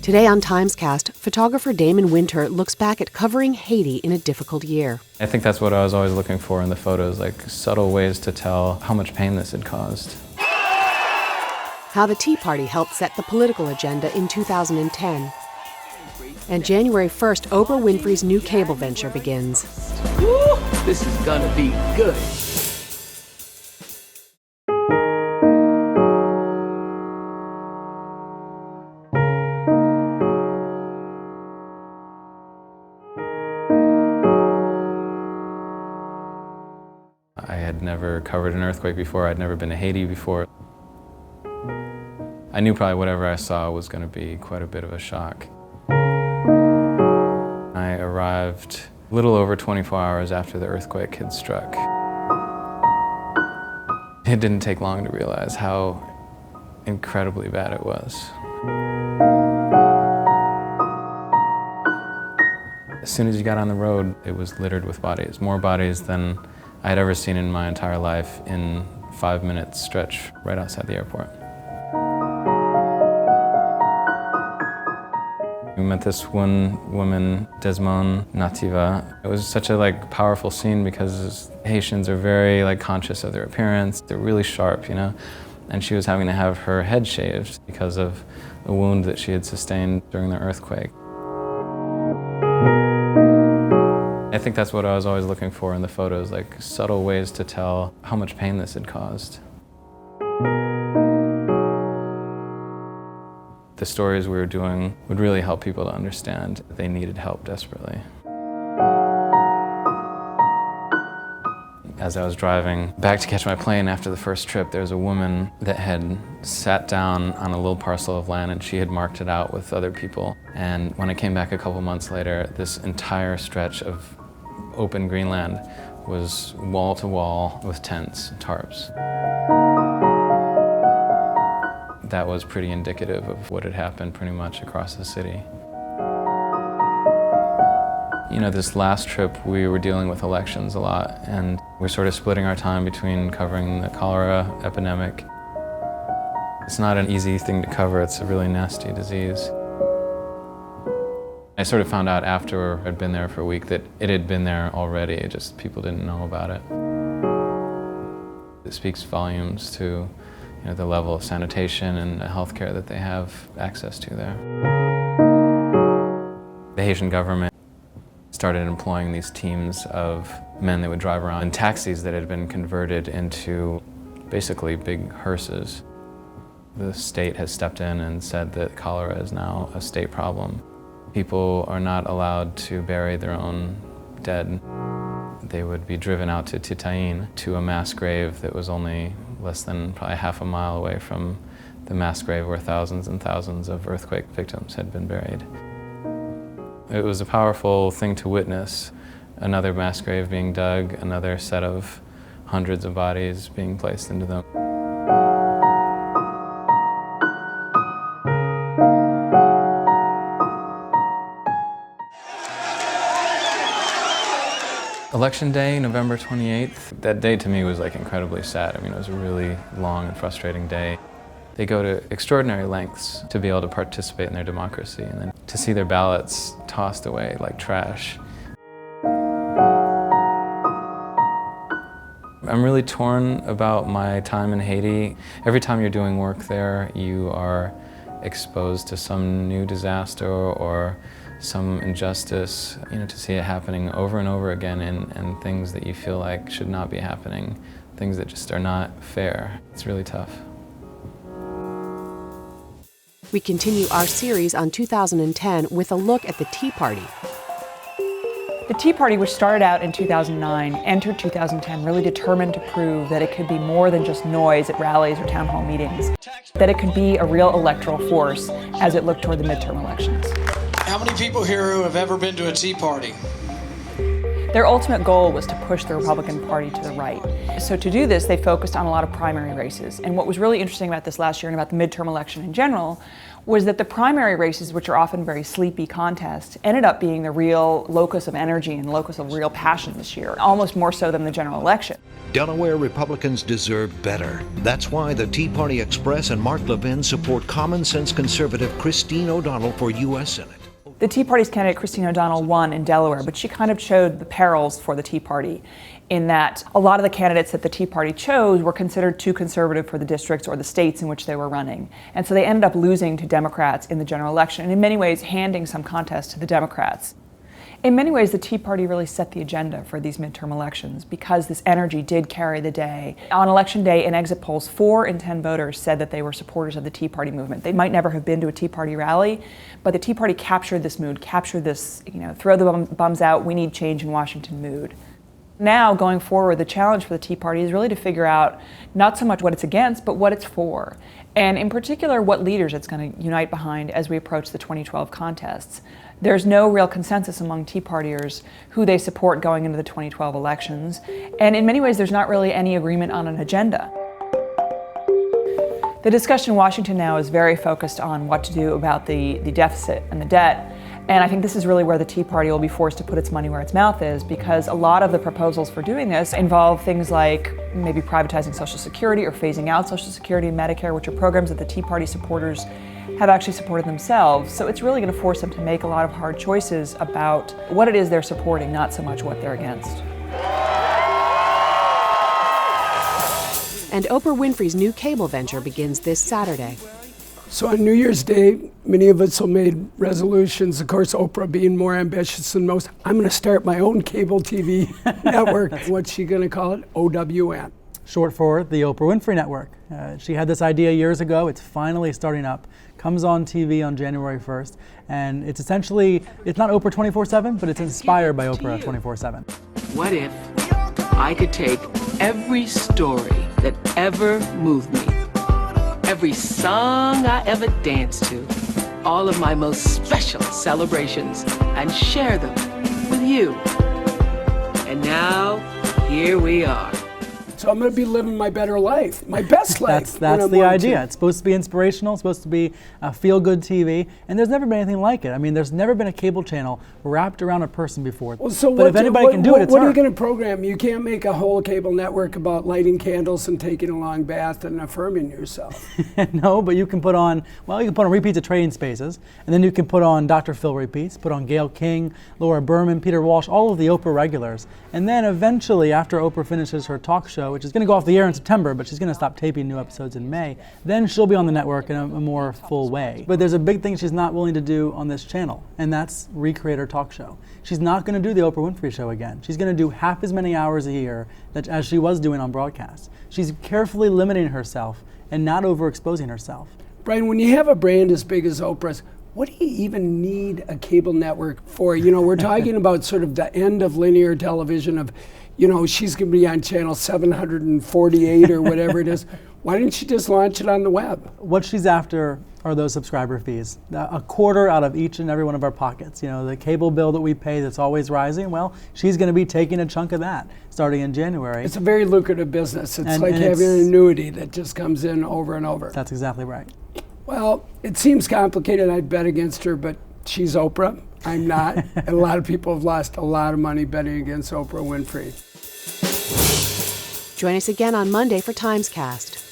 Today on TimesCast, photographer Damon Winter looks back at covering Haiti in a difficult year. I think that's what I was always looking for in the photos, like subtle ways to tell how much pain this had caused. How the Tea Party helped set the political agenda in 2010. And January 1st, Oprah Winfrey's new cable venture begins. Woo! This is gonna be good. I had never covered an earthquake before. I'd never been to Haiti before. I knew probably whatever I saw was going to be quite a bit of a shock. I arrived a little over 24 hours after the earthquake had struck. It didn't take long to realize how incredibly bad it was. As soon as you got on the road, it was littered with bodies, more bodies than I had ever seen in my entire life in 5 minutes stretch right outside the airport. We met this one woman, Desmond Nativa. It was such a powerful scene because Haitians are very conscious of their appearance. They're really sharp, you know? And she was having to have her head shaved because of a wound that she had sustained during the earthquake. I think that's what I was always looking for in the photos, subtle ways to tell how much pain this had caused. The stories we were doing would really help people to understand that they needed help desperately. As I was driving back to catch my plane after the first trip, there was a woman that had sat down on a little parcel of land and she had marked it out with other people. And when I came back a couple months later, this entire stretch of open Greenland was wall to wall with tents and tarps. That was pretty indicative of what had happened pretty much across the city. You know, this last trip we were dealing with elections a lot, and we're sort of splitting our time between covering the cholera epidemic. It's not an easy thing to cover, it's a really nasty disease. I sort of found out after I'd been there for a week that it had been there already, just people didn't know about it. It speaks volumes to the level of sanitation and healthcare that they have access to there. The Haitian government started employing these teams of men that would drive around in taxis that had been converted into basically big hearses. The state has stepped in and said that cholera is now a state problem. People are not allowed to bury their own dead. They would be driven out to Titaine, to a mass grave that was only less than probably half a mile away from the mass grave where thousands and thousands of earthquake victims had been buried. It was a powerful thing to witness, another mass grave being dug, another set of hundreds of bodies being placed into them. Election day, November 28th, that day to me was incredibly sad. I mean, it was a really long and frustrating day. They go to extraordinary lengths to be able to participate in their democracy and then to see their ballots tossed away like trash. I'm really torn about my time in Haiti. Every time you're doing work there, you are exposed to some new disaster or some injustice, to see it happening over and over again and things that you feel like should not be happening, things that just are not fair. It's really tough. We continue our series on 2010 with a look at the Tea Party. The Tea Party, which started out in 2009, entered 2010 really determined to prove that it could be more than just noise at rallies or town hall meetings, that it could be a real electoral force as it looked toward the midterm elections. How many people here who have ever been to a Tea Party? Their ultimate goal was to push the Republican Party to the right. So to do this, they focused on a lot of primary races. And what was really interesting about this last year and about the midterm election in general was that the primary races, which are often very sleepy contests, ended up being the real locus of energy and locus of real passion this year, almost more so than the general election. Delaware Republicans deserve better. That's why the Tea Party Express and Mark Levin support common-sense conservative Christine O'Donnell for U.S. Senate. The Tea Party's candidate, Christine O'Donnell, won in Delaware, but she kind of showed the perils for the Tea Party in that a lot of the candidates that the Tea Party chose were considered too conservative for the districts or the states in which they were running. And so they ended up losing to Democrats in the general election, and in many ways handing some contests to the Democrats. In many ways, the Tea Party really set the agenda for these midterm elections because this energy did carry the day. On election day, in exit polls, 4 in 10 voters said that they were supporters of the Tea Party movement. They might never have been to a Tea Party rally, but the Tea Party captured this mood, captured this, throw the bums out, we need change in Washington mood. Now, going forward, the challenge for the Tea Party is really to figure out not so much what it's against, but what it's for. And in particular, what leaders it's going to unite behind as we approach the 2012 contests. There's no real consensus among Tea Partiers who they support going into the 2012 elections. And in many ways, there's not really any agreement on an agenda. The discussion in Washington now is very focused on what to do about the deficit and the debt. And I think this is really where the Tea Party will be forced to put its money where its mouth is, because a lot of the proposals for doing this involve things like maybe privatizing Social Security or phasing out Social Security and Medicare, which are programs that the Tea Party supporters have actually supported themselves. So it's really going to force them to make a lot of hard choices about what it is they're supporting, not so much what they're against. And Oprah Winfrey's new cable venture begins this Saturday. So on New Year's Day, many of us will make resolutions, of course, Oprah being more ambitious than most. I'm going to start my own cable TV network. What's she going to call it? OWN. Short for the Oprah Winfrey Network. She had this idea years ago. It's finally starting up. Comes on TV on January 1st. And it's essentially, it's not Oprah 24/7, but it's inspired by Oprah 24/7. What if I could take every story that ever moved me, every song I ever danced to, all of my most special celebrations, and share them with you? And now, here we are. So I'm going to be living my better life, my best life. That's the idea. It's supposed to be inspirational, it's supposed to be feel-good TV, and there's never been anything like it. I mean, there's never been a cable channel wrapped around a person before. Well, so but if anybody can do it, it's what her. are you going to program? You can't make a whole cable network about lighting candles and taking a long bath and affirming yourself. No, but you can put on, repeats of Trading Spaces, and then you can put on Dr. Phil repeats, put on Gayle King, Laura Berman, Peter Walsh, all of the Oprah regulars. And then eventually, after Oprah finishes her talk show, which is going to go off the air in September, but she's going to stop taping new episodes in May, then she'll be on the network in a more full way. But there's a big thing she's not willing to do on this channel, and that's recreate her talk show. She's not going to do the Oprah Winfrey Show again. She's going to do half as many hours a year as she was doing on broadcast. She's carefully limiting herself and not overexposing herself. Brian, when you have a brand as big as Oprah's, what do you even need a cable network for? We're talking about sort of the end of linear television of, she's going to be on channel 748 or whatever it is. Why didn't she just launch it on the web? What she's after are those subscriber fees. A quarter out of each and every one of our pockets. The cable bill that we pay that's always rising, well, she's going to be taking a chunk of that starting in January. It's a very lucrative business. It's like having an annuity that just comes in over and over. That's exactly right. Well, it seems complicated. I'd bet against her, but she's Oprah. I'm not. And a lot of people have lost a lot of money betting against Oprah Winfrey. Join us again on Monday for TimesCast.